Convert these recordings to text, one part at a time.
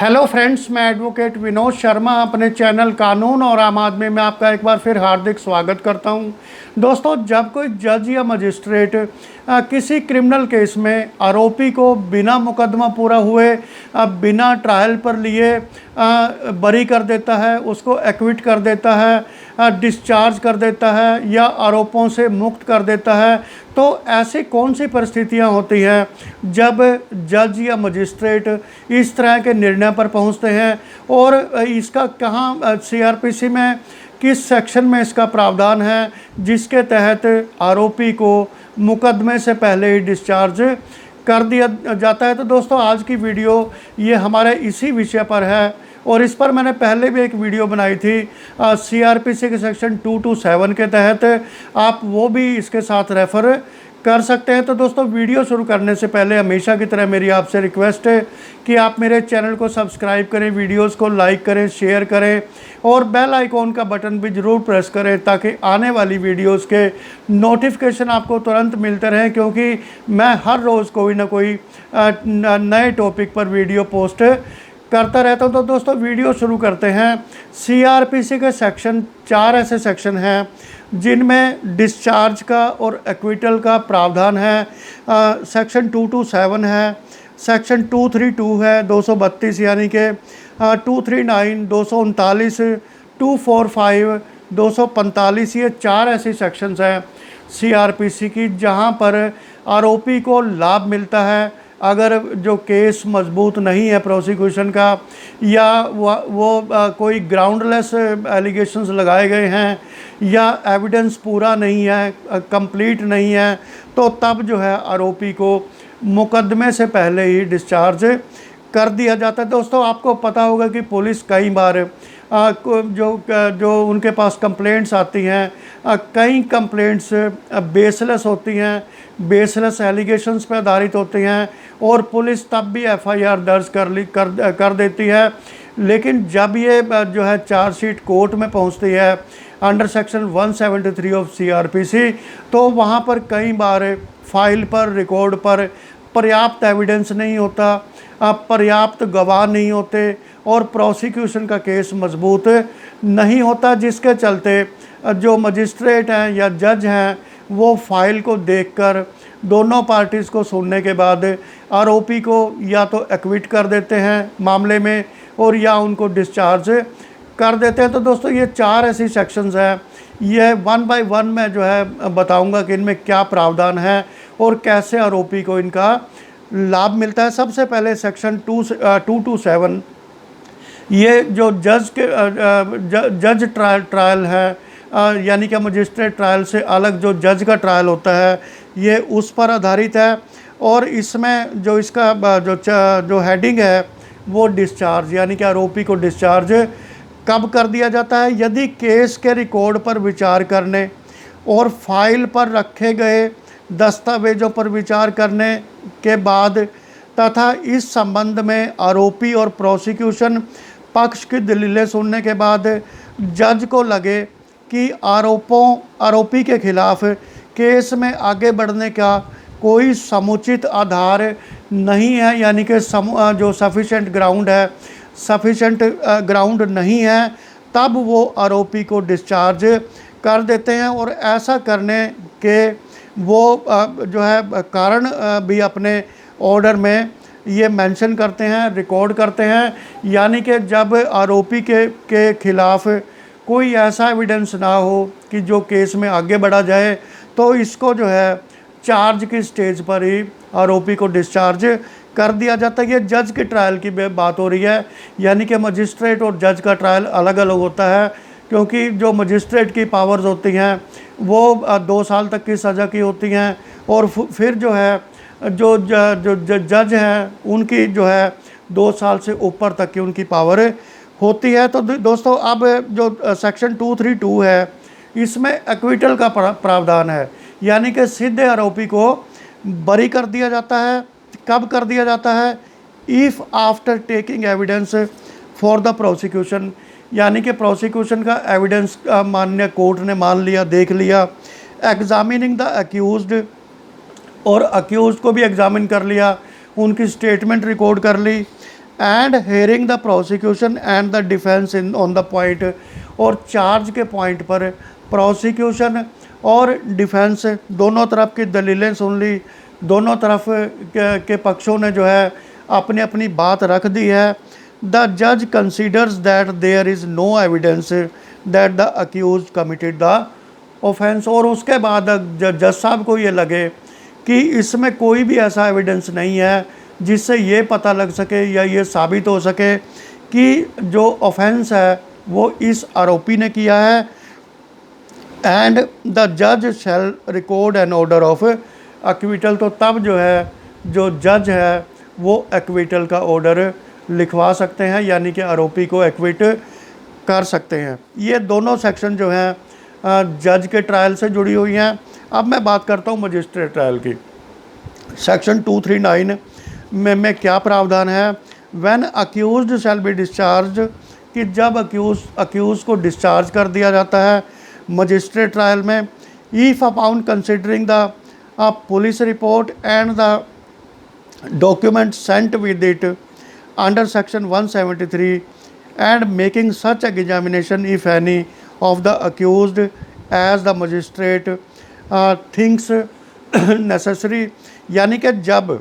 Hello friends, मैं advocate Vinod Sharma अपने channel कानून और आम आदमी में आपका एक बार फिर हार्दिक स्वागत करता हूं। दोस्तों, जब कोई जज या मजिस्ट्रेट किसी क्रिमिनल केस में आरोपी को बिना मुकदमा पूरा हुए बिना ट्रायल पर लिए बरी कर देता है, उसको एक्विट कर देता है, डिस्चार्ज कर देता है या आरोपों से मुक्त कर देता है, तो ऐसी कौन सी परिस्थितियां होती हैं जब जज या मजिस्ट्रेट इस तरह के निर्णय पर पहुंचते हैं और इसका कहाँ सीआरपीसी में किस सेक्शन में इसका प्रावधान है जिसके तहत आरोपी को मुकदमे से पहले ही डिस्चार्ज कर दिया जाता है। तो दोस्तों, आज की वीडियो ये हमारे इसी विषय पर है और इस पर मैंने पहले भी एक वीडियो बनाई थी सीआरपीसी के सेक्शन 227 के तहत। आप वो भी इसके साथ रेफ़र कर सकते हैं। तो दोस्तों, वीडियो शुरू करने से पहले हमेशा की तरह मेरी आपसे रिक्वेस्ट है कि आप मेरे चैनल को सब्सक्राइब करें, वीडियोस को लाइक करें, शेयर करें और बेल आइकॉन का बटन भी ज़रूर प्रेस करें ताकि आने वाली वीडियोस के नोटिफिकेशन आपको तुरंत मिलते रहें, क्योंकि मैं हर रोज़ कोई ना कोई नए टॉपिक पर वीडियो पोस्ट करता रहता हूं। तो दोस्तों, वीडियो शुरू करते हैं। सीआरपीसी के सेक्शन 4 ऐसे सेक्शन हैं जिनमें डिस्चार्ज का और एक्विटल का प्रावधान है। सेक्शन 227 है, सेक्शन 232 है, 232 यानी कि 239, 239, 245, 245, ये 4 ऐसी सेक्शंस हैं सीआरपीसी की जहां पर आरोपी को लाभ मिलता है अगर जो केस मजबूत नहीं है प्रोसिक्यूशन का, या वो कोई ग्राउंडलेस एलिगेशंस लगाए गए हैं या एविडेंस पूरा नहीं है, कंप्लीट नहीं है, तो तब जो है आरोपी को मुकदमे से पहले ही डिस्चार्ज कर दिया जाता है। दोस्तों, आपको पता होगा कि पुलिस कई बार जो उनके पास कंप्लेंट्स आती हैं, कई कंप्लेंट्स बेसलेस होती हैं, बेसलेस एलिगेशंस पर आधारित होती हैं और पुलिस तब भी एफआईआर दर्ज कर देती है। लेकिन जब ये जो है चार्जशीट कोर्ट में पहुंचती है अंडर सेक्शन 173 ऑफ सीआरपीसी, तो वहां पर कई बार फाइल पर, रिकॉर्ड पर पर्याप्त एविडेंस नहीं होता, पर्याप्त गवाह नहीं होते और प्रोसिक्यूशन का केस मजबूत नहीं होता, जिसके चलते जो मजिस्ट्रेट हैं या जज हैं वो फाइल को देखकर दोनों पार्टीज़ को सुनने के बाद आरोपी को या तो एक्विट कर देते हैं मामले में और या उनको डिस्चार्ज कर देते हैं। तो दोस्तों, ये 4 ऐसी सेक्शंस हैं, ये 1 बाय 1 मैं जो है बताऊंगा कि इनमें क्या प्रावधान है और कैसे आरोपी को इनका लाभ मिलता है। सबसे पहले सेक्शन 227, ये जो जज ट्रायल है, यानी कि मजिस्ट्रेट ट्रायल से अलग जो जज का ट्रायल होता है, ये उस पर आधारित है और इसमें जो इसका जो हेडिंग है वो डिस्चार्ज, यानी कि आरोपी को डिस्चार्ज कब कर दिया जाता है। यदि केस के रिकॉर्ड पर विचार करने और फाइल पर रखे गए दस्तावेज़ों पर विचार करने के बाद तथा इस संबंध में आरोपी और प्रोसिक्यूशन पक्ष की दलीलें सुनने के बाद जज को लगे कि आरोपी के खिलाफ केस में आगे बढ़ने का कोई समुचित आधार नहीं है, यानी कि जो सफिशेंट ग्राउंड है, सफिशेंट ग्राउंड नहीं है, तब वो आरोपी को डिस्चार्ज कर देते हैं। और ऐसा करने के वो जो है कारण भी अपने ऑर्डर में ये मेंशन करते हैं, रिकॉर्ड करते हैं, यानी कि जब आरोपी के खिलाफ कोई ऐसा एविडेंस ना हो कि जो केस में आगे बढ़ा जाए, तो इसको जो है चार्ज की स्टेज पर ही आरोपी को डिस्चार्ज कर दिया जाता है। ये जज के ट्रायल की बात हो रही है, यानी कि मजिस्ट्रेट और जज का ट्रायल अलग अलग होता है, क्योंकि जो मजिस्ट्रेट की पावर्स होती हैं वो 2 साल तक की सज़ा की होती हैं और फिर जो है जो जज हैं उनकी जो है 2 साल से ऊपर तक की उनकी पावर होती है। तो दोस्तों, अब जो सेक्शन 232 है इसमें एक्विटल का प्रावधान है, यानी कि सीधे आरोपी को बरी कर दिया जाता है। कब कर दिया जाता है? If after taking evidence for the prosecution, यानी कि प्रोसिक्यूशन का एविडेंस माननीय कोर्ट ने मान लिया, देख लिया, एग्जामिनिंग द अक्यूज्ड, और अक्यूज्ड को भी एग्जामिन कर लिया, उनकी स्टेटमेंट रिकॉर्ड कर ली, and hearing the prosecution and the defence in on the point, और चार्ज के पॉइंट पर प्रोसिक्यूशन और डिफेंस दोनों तरफ की दलीलें सुन ली, दोनों तरफ के पक्षों ने जो है अपनी अपनी बात रख दी है। द जज considers that there is no evidence that the accused committed the offence, और उसके बाद जज साहब को ये लगे कि इसमें कोई भी ऐसा एविडेंस नहीं है जिससे ये पता लग सके या ये साबित हो सके कि जो ऑफेंस है वो इस आरोपी ने किया है, एंड द जज shall record an order of acquittal, तो तब जो है जो जज है वो एक्विटल का ऑर्डर लिखवा सकते हैं, यानी कि आरोपी को एक्विट कर सकते हैं। ये दोनों सेक्शन जो हैं जज के ट्रायल से जुड़ी हुई हैं। अब मैं बात करता हूँ मजिस्ट्रेट ट्रायल की। सेक्शन 239 में क्या प्रावधान है? When accused shall be discharge, कि जब अक्यूज़ को डिस्चार्ज कर दिया जाता है मजिस्ट्रेट ट्रायल में, if upon considering the police report and the document sent with it under section 173 and making such examination if any of the accused as the magistrate thinks necessary, यानी कि जब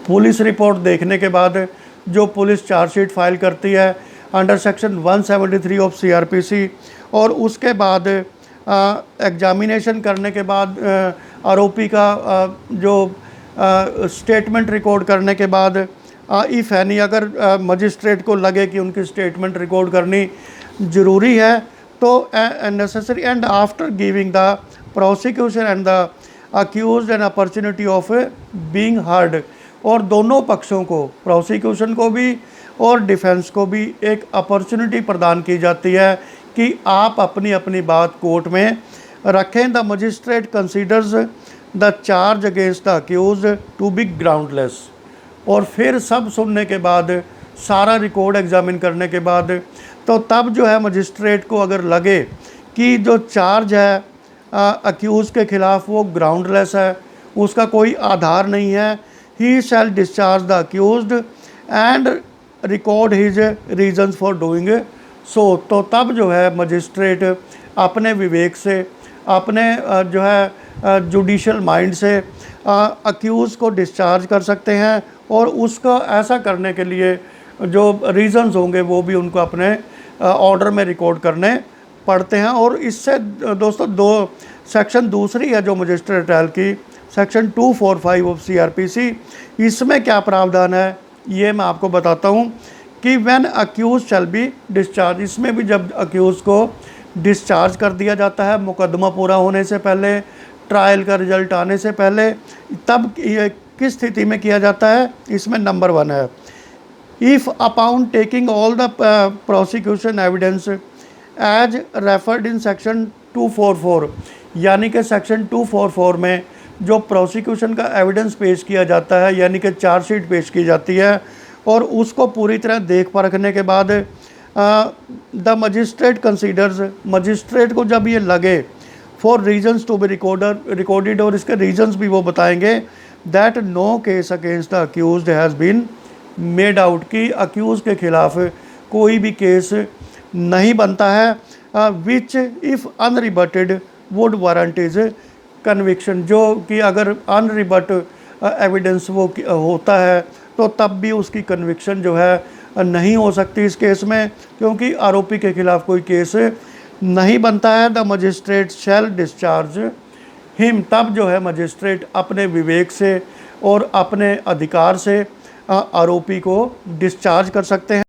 police report देखने के बाद जो police chargesheet file करती है under section 173 of CRPC, और उसके बाद एग्जामिनेशन करने के बाद आरोपी का जो स्टेटमेंट रिकॉर्ड करने के बाद इफ़ एनी, अगर मजिस्ट्रेट को लगे कि उनकी स्टेटमेंट रिकॉर्ड करनी ज़रूरी है तो necessary, and after giving the prosecution and the accused an opportunity of being heard, और दोनों पक्षों को, प्रोसिक्यूशन को भी और डिफेंस को भी एक अपॉर्चुनिटी प्रदान की जाती है कि आप अपनी अपनी बात कोर्ट में रखें। The magistrate considers the charge against the accused to be groundless, और फिर सब सुनने के बाद, सारा रिकॉर्ड एग्जामिन करने के बाद, तो तब जो है मजिस्ट्रेट को अगर लगे कि जो चार्ज है अक्यूज़ के ख़िलाफ़ वो ग्राउंडलेस है, उसका कोई आधार नहीं है, he shall discharge the accused and record his reasons for doing so, तो तब जो है मजिस्ट्रेट अपने विवेक से, अपने जो है जुडिशल माइंड से अक्यूज़ को डिस्चार्ज कर सकते हैं, और उसका ऐसा करने के लिए जो रीज़न्स होंगे वो भी उनको अपने ऑर्डर में रिकॉर्ड करने पड़ते हैं। और इससे दोस्तों दो सेक्शन दूसरी है जो मजिस्ट्रेट ट्रायल की, सेक्शन 245 ऑफ CRPC, इसमें क्या प्रावधान है ये मैं आपको बताता हूँ कि when accuse shall be discharge, इसमें भी जब अक्यूज़ को डिस्चार्ज कर दिया जाता है मुकदमा पूरा होने से पहले, ट्रायल का रिजल्ट आने से पहले, तब ये किस स्थिति में किया जाता है? इसमें नंबर 1 है, if upon taking all the prosecution evidence as referred in section 244, यानी कि सेक्शन 244 में जो प्रोसिक्यूशन का एविडेंस पेश किया जाता है, यानी कि चार्जशीट पेश की जाती है, और उसको पूरी तरह देख परखने के बाद द मजिस्ट्रेट कंसीडर्स, मजिस्ट्रेट को जब ये लगे for reasons to be recorded, और इसके रीजन्स भी वो बताएंगे, that no case against the accused has been made out, कि अक्यूज़ के ख़िलाफ़ कोई भी केस नहीं बनता है, which if unrebutted would warrant his conviction, जो कि अगर अनरिबट एविडेंस वो होता है तो तब भी उसकी कन्विक्शन जो है नहीं हो सकती इस केस में, क्योंकि आरोपी के खिलाफ कोई केस नहीं बनता है। The magistrate shall discharge him, तब जो है मजिस्ट्रेट अपने विवेक से और अपने अधिकार से आरोपी को डिस्चार्ज कर सकते हैं।